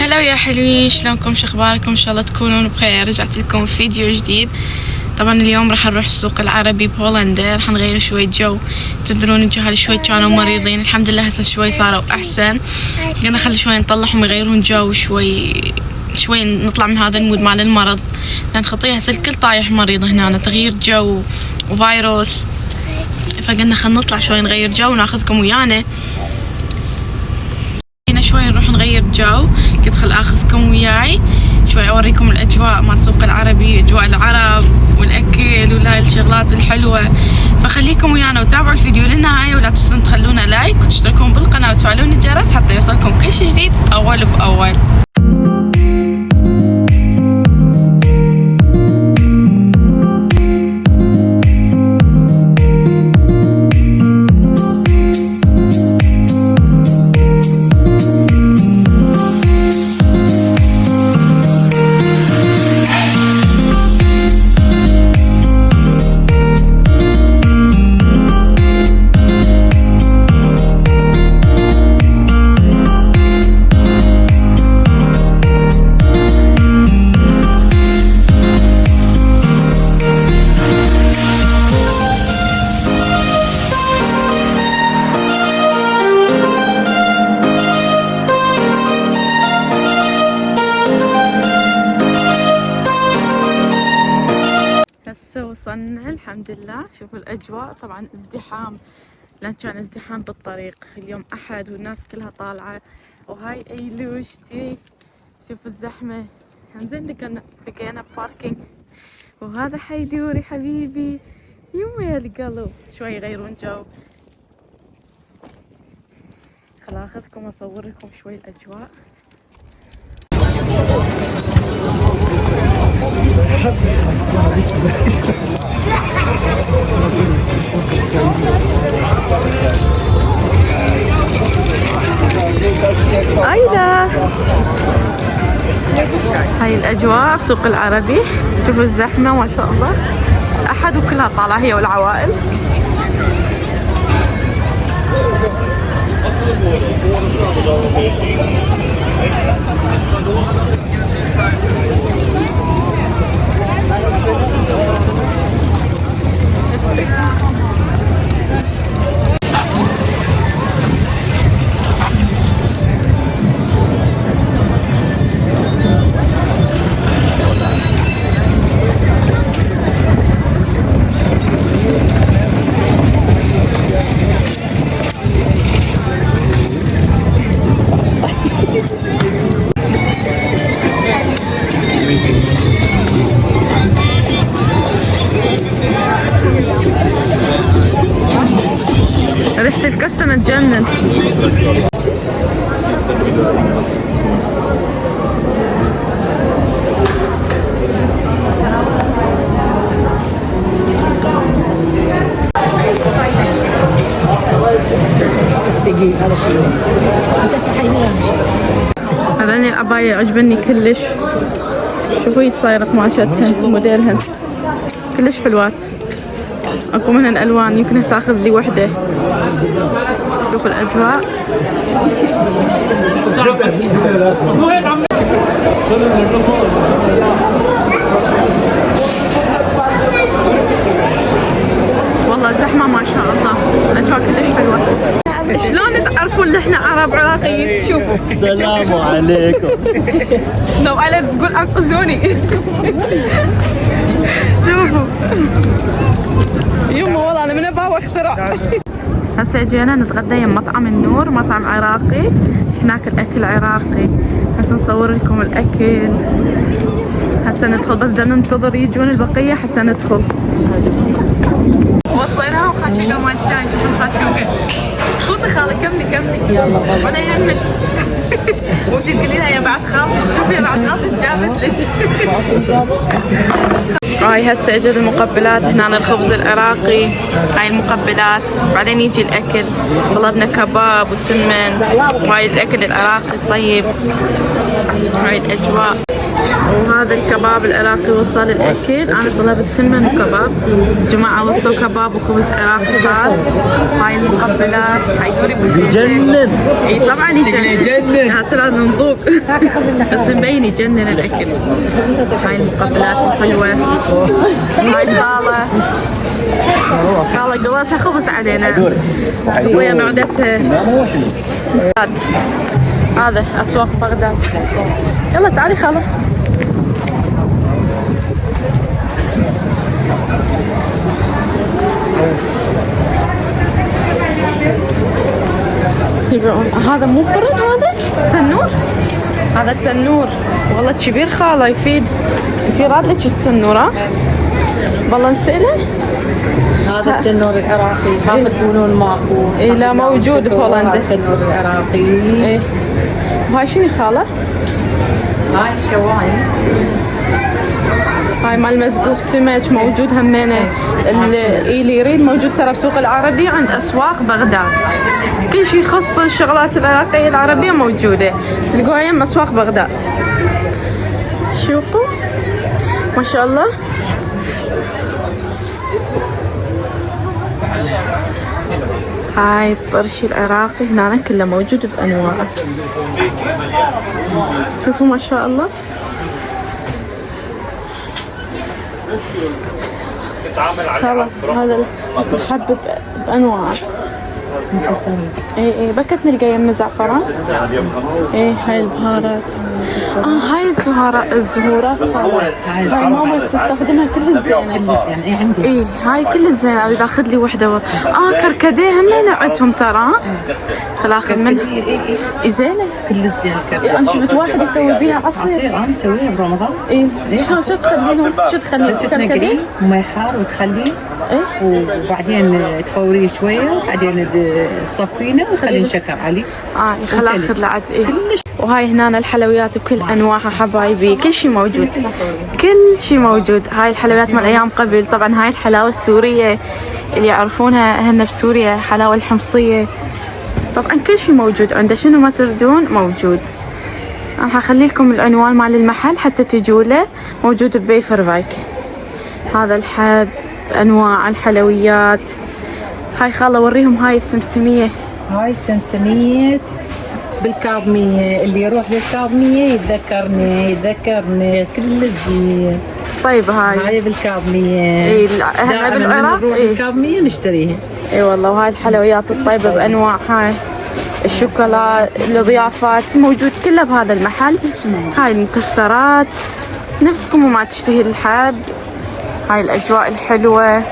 هلا يا حلوين، شلونكم؟ شو اخباركم؟ ان شاء الله تكونون بخير. رجعت لكم فيديو جديد. طبعا اليوم راح نروح السوق العربي بهولندا، راح نغير شوي جو. تدرون الجهال شوي كانوا مريضين، الحمد لله هسه شوي صاروا احسن. قلنا خلي شوي نطلعهم يغيرون جو شوي نطلع من هذا المود مال المرض، لان خطيه هسه الكل طايح مريض هنا، تغيير جو وفيروس. فقلنا خلينا نطلع شوي نغير جو وناخذكم ويانا. شوي نروح نغير جو، قلت خل اخذكم وياي شوي اوريكم الاجواء مال السوق العربي، اجواء العرب والاكل وهاي الشغلات الحلوه. فخليكم ويانا وتابعوا الفيديو للنهايه، ولا تنسون تخلونا لايك وتشتركون بالقناه وتفعلون الجرس حتى يوصلكم كل شيء جديد اول باول. وصلنا الحمد لله. شوفوا الاجواء، طبعا ازدحام، لان كان ازدحام بالطريق. اليوم احد والناس كلها طالعه، وهاي ايلوشتي شوفوا الزحمه. انزين لقينا باركينج، وهذا حيدوري حبيبي يما يا القلب. شوي يغيرون جو، خل اخذكم واصور لكم شوي الاجواء. أيلا هاي الأجواء في سوق العربي. شوفوا الزحمة ما شاء الله، أحد وكلها طالعة هي والعوائل. ريحة الكستنة تجنن. هذني العباية عجبني كلش. شوفوا يتصاير قماشتهن موديلهن كلش حلوات. اكو من الالوان، يمكن هسه اخذ لي وحده. شوفوا الاجواء. والله زحمه ما شاء الله، الاجواء كلش حلوه. شلون تعرفون ان احنا عرب عراقيين؟ شوفوا. السلام عليكم. لو على تقول انقذوني. شوفوا يما والله انا من ابا اخترع. هسه جينا نتغدى يم مطعم النور، مطعم عراقي، هناك الاكل عراقي. هسه نصور لكم الاكل. هسه ندخل، بس بدنا ننتظر يجون البقيه حتى ندخل. وصلنا وخاشوقه مال الشاي. شوفوا الخاشوقه. خذي خالي كملي يلا وانا يهمك. وانتي تقولي لها يا بعد خالتك، شوفي يا بعد خالتك جابت لك. هاي هسه اجت المقبلات هنا، الخبز العراقي، هاي المقبلات. بعدين يجي الاكل، طلبنا كباب وتمن، وهاي الاكل العراقي الطيب. هاي الاجواء. وهذا الكباب العراقي وصل الأكل. أنا طلبت سمن وكباب، جماعة وصلوا كباب وخبز عراقي حار. هاي المقبلات، هاي دوري يجنن. اي طبعا يجنن، هسه لازم نذوق بس مبين يجنن الأكل. هاي المقبلات الحلوة. هاي خالة قضتها خبز علينا ويا معدتها. هذا أسواق بغداد. يلا تعالي خالة. هذا مو فرن، هذا تنور. هذا تنور والله كبير خالة، يفيد. انتي راد لك التنور؟ ها والله نسأله. هذا التنور العراقي، خاف تقولون ماكو. اي لا موجود بهولندا التنور العراقي. اي. وهاي شنو خالة؟ هاي الشواي. هاي مال مسقوف سمك موجود همينه. اللي يريد موجود ترى بسوق العربي عند اسواق بغداد. كل شيء يخص الشغلات العراقية العربية موجودة، تلقوها يم اسواق بغداد. شوفوا ما شاء الله. هاي الطرش العراقي هنا كله موجود بأنواعه. شوفوا ما شاء الله. خلاص هذا الحب بأنواعه. اي بكت نلقى يم زعفران. اي هاي البهارات. هاي الزهورات هاي ماما تستخدمها كل الزينة. اي عندي. اي هاي كل الزينة. اريد اخذ لي وحدة كركديه هم عندهم ترى. خل اخذ منها. اي زينة كل الزين. انا شفت واحد يسوي بيها عصير. انا اسويها برمضان. اي شو تخليهم؟ شو تخلي؟ بس تنقعيه مي حار وتخليه. وبعدين تفوريه شويه، بعدين تصفينه وتخلين شكر عليه. خل اخذ لعد. وهاي هنا الحلويات بكل انواعها حبايبي، كل شيء موجود، كل شيء موجود. هاي الحلويات مال ايام قبل. طبعا هاي الحلاوه السوريه اللي يعرفونها هن بسوريا، حلاوه الحمصيه. طبعا كل شيء موجود عنده، شنو ما تردون موجود. انا حخلي لكم العنوان مال المحل حتى تجوا له، موجود ببيفرفايك. هذا الحب، انواع الحلويات. هاي خاله وريهم هاي السمسميه. هاي السمسميه بالكاظميه، اللي يروح للكاظميه يتذكرني كل الزين. طيب هاي بالكاظميه. اي هلا بالعراق نروح بالكاظميه نشتريها. اي والله. وهاي الحلويات الطيبه بانواع. هاي الشوكولا، الضيافات موجود كله بهذا المحل. هاي المكسرات نفسكم وما تشتهي الحب. هاي الاجواء الحلوه.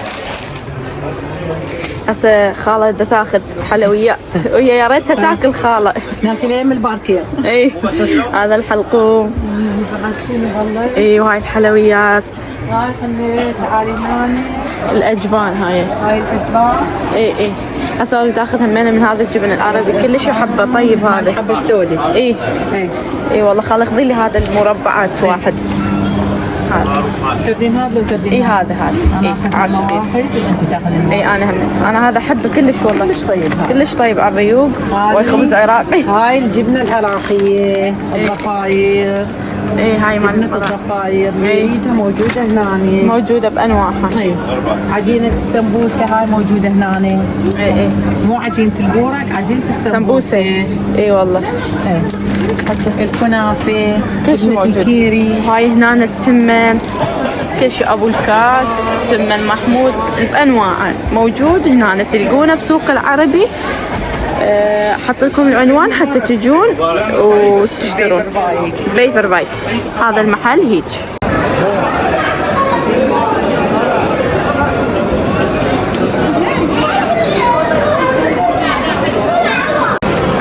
هسه خاله بدها تاخذ حلويات وهي يا ريتها تاكل خاله. ناكلها من الباركير. اي هذا الحلقوم. اي وهاي الحلويات. هاي خليت تعالي هون. الاجبان هاي الاجبان. اي هسه اريد اخذ همينه من هذا الجبن العربي كلش احبه. طيب هذا الحب السودي. اي والله خاله خذي لي هذا المربعات واحد. تردين هذا وتردين. اي هذا اي عاشقين. اي انا هذا احبه كلش والله. كلش طيب. كلش طيب على الريوق. وخبز عراقي. هاي الجبنه العراقيه، الضفاير. هاي مال الضفاير ريدها موجوده هنا. موجوده بانواعها. عجينه السمبوسه هاي موجوده هنا. مو عجينه البورك، عجينه السمبوسه. اي والله. الكنافه، كل شيء موجود. الكيري. هاي هنا التمن، كل شيء ابو الكاس، تمن محمود بانواعه موجود هنا. تلقونه بسوق العربي. حط لكم العنوان حتى تجون وتشترون. بيفرفايك. هذا المحل هيج.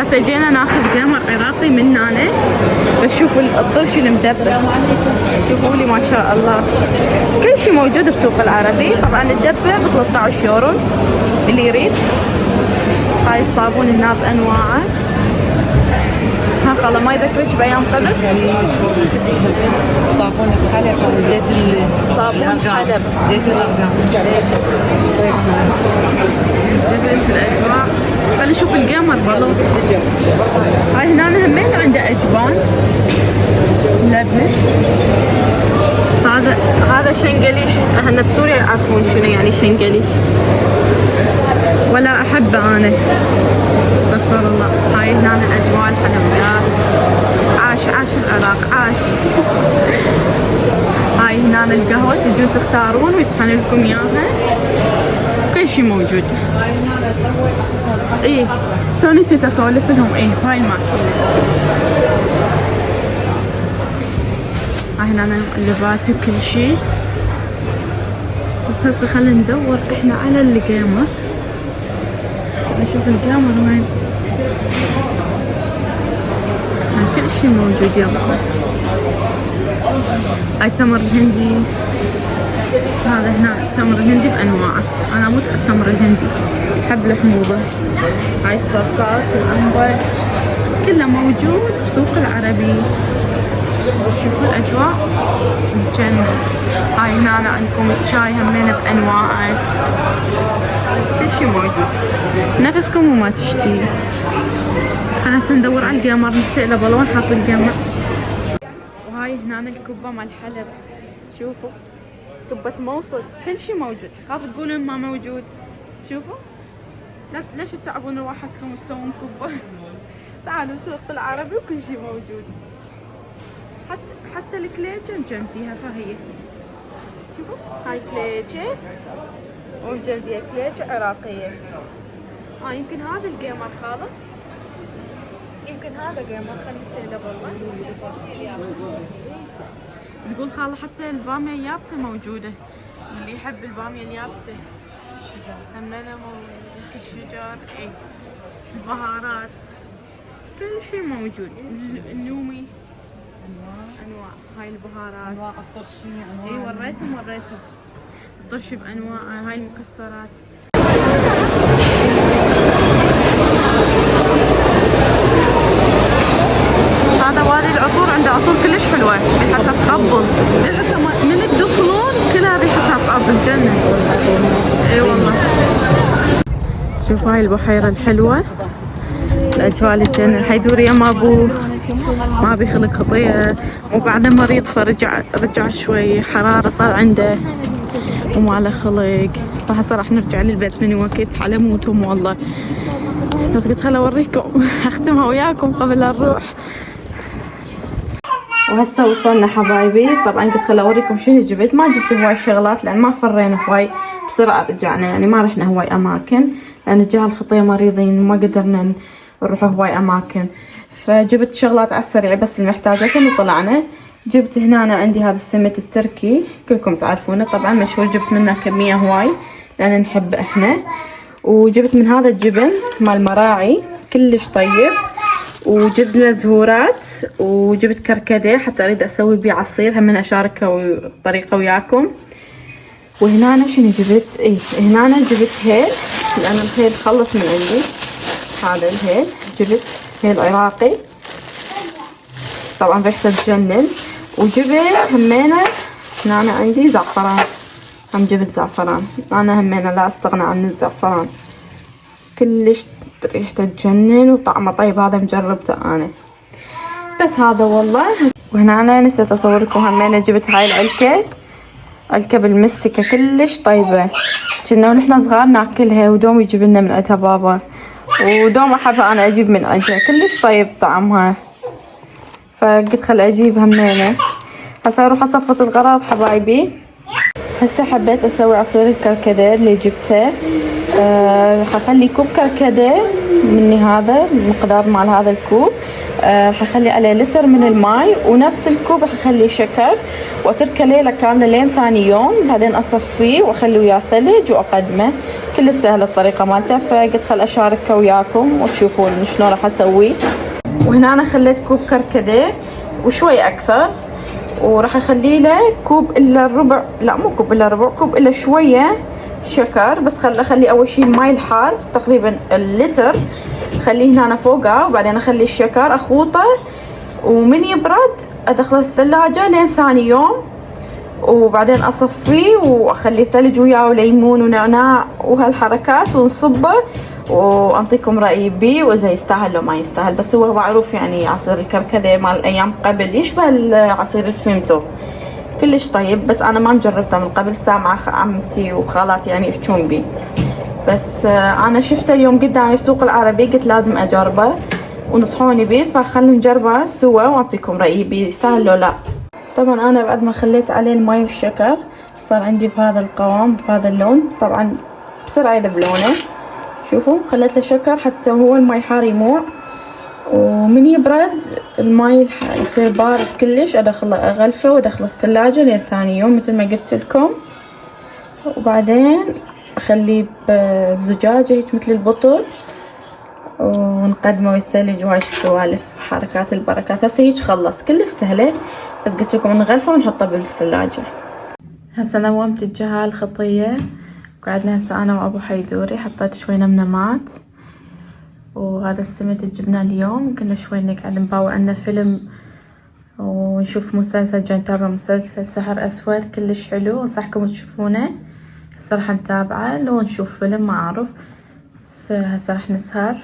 هسه جينا ناخذ قمر عراقي من هنا. بشوف الطرش المدبس. شوفوا لي ما شاء الله كل شيء موجود بسوق العربي. طبعا الدبه ب 13 يورو اللي يريد. هاي الصابون هنا بانواعه. ها خاله ما يذكرك بايام قبل؟ صابون الحلب، زيت صابون الحلب، زيت الارقام. بس الاجواء. خلينا نشوف القمر والله. هاي هنا همين عنده اجبان. لبنة. هذا شنقليش. احنا بسوريا يعرفون شنو يعني شنقليش، ولا احبه انا، استغفر الله. هاي هنا الاجواء الحلويات. عاش العراق عاش. هاي هنا القهوة تجون تختارون ويطحن لكم اياها، كل شي موجود. ايه توني كنت اسولف لهم. ايه هاي الماكينة. هاي هنا المقلبات وكل شي. بس هسه خلينا ندور احنا على الجيمر، نشوف الجيمر وين. كل شي موجود يلا. هاي تمر الهندي. هذا هنا التمر الهندي بانواعه، انا اموت على التمر الهندي، احب الحموضه. هاي الصلصات العنبر كله موجود بسوق العربي. شوفوا الاجواء تجنن. هاي هنا عندكم الشاي همين بانواعه، كل شي موجود نفسكم وما تشتي. انا هسه ندور على الجيمر، نسأله بالون حاط الجيمر. وهاي هنا الكبة مال الحلب، شوفوا كبة موصل، كل شي موجود. خاف تقولون ما موجود. شوفوا لا ليش تتعبون رواحتكم وتسوون كبة؟ تعالوا سوق العربي وكل شي موجود. حتى الكليجة مجمديها فهي. شوفوا هاي كليجة ومجمديها كليجة عراقية. يمكن هذا الجيمر خاله، يمكن هذا جيمر. خلي يسأله والله. تقول خاله حتى البامية اليابسة موجودة، اللي يحب البامية اليابسة همنا موجودة. الشجر اي البهارات كل شي موجود. النومي انواع. هاي البهارات انواع الطرشي، اي وريتهم الطرشي بانواعه. هاي المكسرات. هذا وادي العطور، عنده عطور كلش حلوة، ريحتها تقبل. من تدخلون كلها ريحتها تقبل جنة. اي والله. شوف هاي البحيرة الحلوة، الاجواء اللي تجنن. حيدوريا ما بيخلق خطية، وبعده مريض فرجع شوي حرارة صار عنده وما له خلق، فهسه راح نرجع للبيت من وقت على موتهم والله. بس قلت خل اوريكم اختمها وياكم قبل لا نروح. وهسه وصلنا حبايبي. طبعا قلت خل اوريكم شنو جبت. ما جبت هواي شغلات لان ما فرينا هواي، بسرعه رجعنا يعني ما رحنا هواي اماكن لان جا الخطيه مريضين وما قدرنا نروح هواي اماكن. فجبت شغلات على السريع بس المحتاجاتهم وطلعنا. جبت هنا أنا عندي هذا السمت التركي كلكم تعرفونه طبعا مشهور، جبت منه كميه هواي لان نحب احنا. وجبت من هذا الجبن مال مراعي كلش طيب، وجبت زهورات، وجبت كركديه حتى اريد اسوي بيه عصير هم اشاركه الطريقه وياكم. وهنا أنا شنو جبت؟ هنا أنا جبت هيل لان الهيل خلص من عندي. هذا الهيل جبت هيل عراقي طبعا ريحته تجنن. وجبت همينه هنا أنا عندي زعفران، هم جبت زعفران. انا همينه لا استغنى عن الزعفران، كلش ريحته تجنن وطعمه طيب. هذا مجربته انا بس هذا والله. وهنا انا نسيت اصور لكم همينه جبت هاي العلكه بالمستكه كلش طيبه، كنا ونحنا صغار ناكلها ودوم يجيب لنا من عندها بابا، ودوم احبها انا اجيب من عندها كلش طيب طعمها. فقلت خل اجيب همينه. هسه اروح اصفط الغراض حبايبي. هسه حبيت اسوي عصير الكركديه اللي جبته. حخلي كوب كركديه مني هذا المقدار مال هذا الكوب. حخلي عليه لتر من الماء، ونفس الكوب حخلي شكر واتركه ليله كامله لين ثاني يوم، بعدين اصفيه واخلي وياه ثلج واقدمه. كل سهله الطريقه مالته، فقلت خل اشاركه وياكم وتشوفون شلون راح اسويه. وهنا انا خليت كوب كركديه وشوي اكثر، وراح اخلي له كوب الا الربع، لا مو كوب الا ربع، كوب الا شويه شكر. بس اخلي اول شيء الماي الحار تقريبا اللتر خليه هنا فوقه، وبعدين اخلي الشكر اخوطه، ومن يبرد ادخله الثلاجه لين ثاني يوم، وبعدين اصفيه واخلي ثلج وياه وليمون ونعناع وهالحركات ونصبه وأنطيكم رأيي بيه وإذا يستاهل لو ما يستاهل. بس هو معروف يعني عصير الكركديه مال أيام قبل يشبه عصير الفيمتو كلش طيب، بس أنا ما مجربته من قبل، سامعة عمتي وخالاتي يعني يحجون بيه، بس أنا شفته اليوم قدامي في سوق العربي قلت لازم أجربه ونصحوني بيه، فخلنا نجربه سوا وأعطيكم رأيي بيه يستاهل لو لا. طبعا أنا بعد ما خليت عليه الماء والشكر صار عندي بهذا القوام بهذا اللون، طبعا بسرعة يذوب لونه. شوفوا خليت له شكر حتى هو الماء حار يموع، ومن يبرد الماء يصير بارد كلش أدخله أغلفه وأدخله الثلاجة لين ثاني يوم مثل ما قلت لكم، وبعدين أخليه بزجاجة هيك مثل البطل ونقدمه بالثلج وهاي السوالف حركات البركات. هسه هيك خلص كلش سهلة، بس قلت لكم نغلفه ونحطه بالثلاجة. هسه نومت الجهة الخطية وقعدنا هسه أنا وأبو حيدوري، حطيت شوي نمنمات وهذا السمد اللي جبناه اليوم، كنا شوي نقعد نباوع عنا فيلم ونشوف مسلسل، جاي نتابع مسلسل سحر أسود كلش حلو أنصحكم تشوفونه. هسه راح نتابعه لو نشوف فيلم ما أعرف، بس هسه راح نسهر.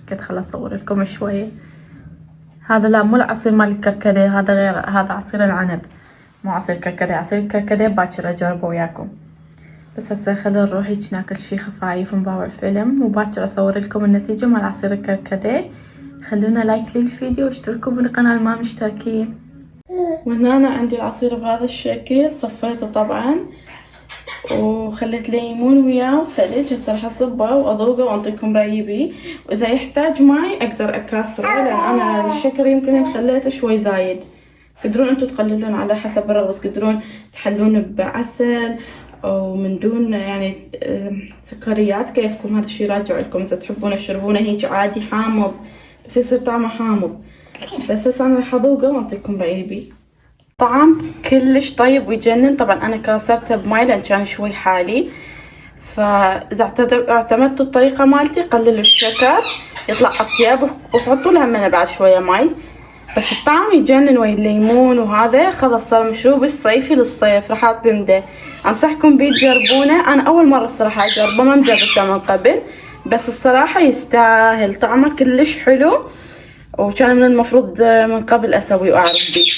كنت خلاص أصور لكم شوي. هذا لا مو العصير مال الكركديه، هذا غير، هذا عصير العنب مو عصير كركديه. عصير الكركديه باكر أجربه وياكم، بس هسه خلينا نروح هيك ناكل شي خفايف ونباوع فيلم، وباكر اصور لكم النتيجة مال عصير الكركديه. خلونا لايك للفيديو واشتركوا بالقناة ما مشتركين. وهنا أنا عندي العصير بهذا الشكل، صفيته طبعا وخليت ليمون وياه وثلج. هسه راح اصبه واذوقه وانطيكم رايي بيه، واذا يحتاج معي اقدر اكاسره، لان انا الشكر يمكن خليته شوي زايد. تقدرون انتم تقللون على حسب الرغبة، تقدرون تحلون بعسل او من دون يعني سكريات كيفكم، هذا الشي راجع لكم. اذا تحبون تشربونه هيك عادي حامض بس يصير طعمه حامض، بس هسه انا راح اذوقه واعطيكم رايي بيه. طعم كلش طيب ويجنن. طبعا انا كاسرته بماي لان كان شوي حالي، فاذا اعتمدتوا الطريقه مالتي قللوا الشكر يطلع اطيب وحطوا له منه بعد شويه ماي، بس الطعم يجنن ويا الليمون وهذا خلص صار مشروب الصيفي للصيف راح اعتمده. انصحكم بيه تجربونه. انا اول مره الصراحه اجربه، ما جربته من قبل، بس الصراحه يستاهل، طعمه كلش حلو وكان من المفروض من قبل اسوي واعرف بيه.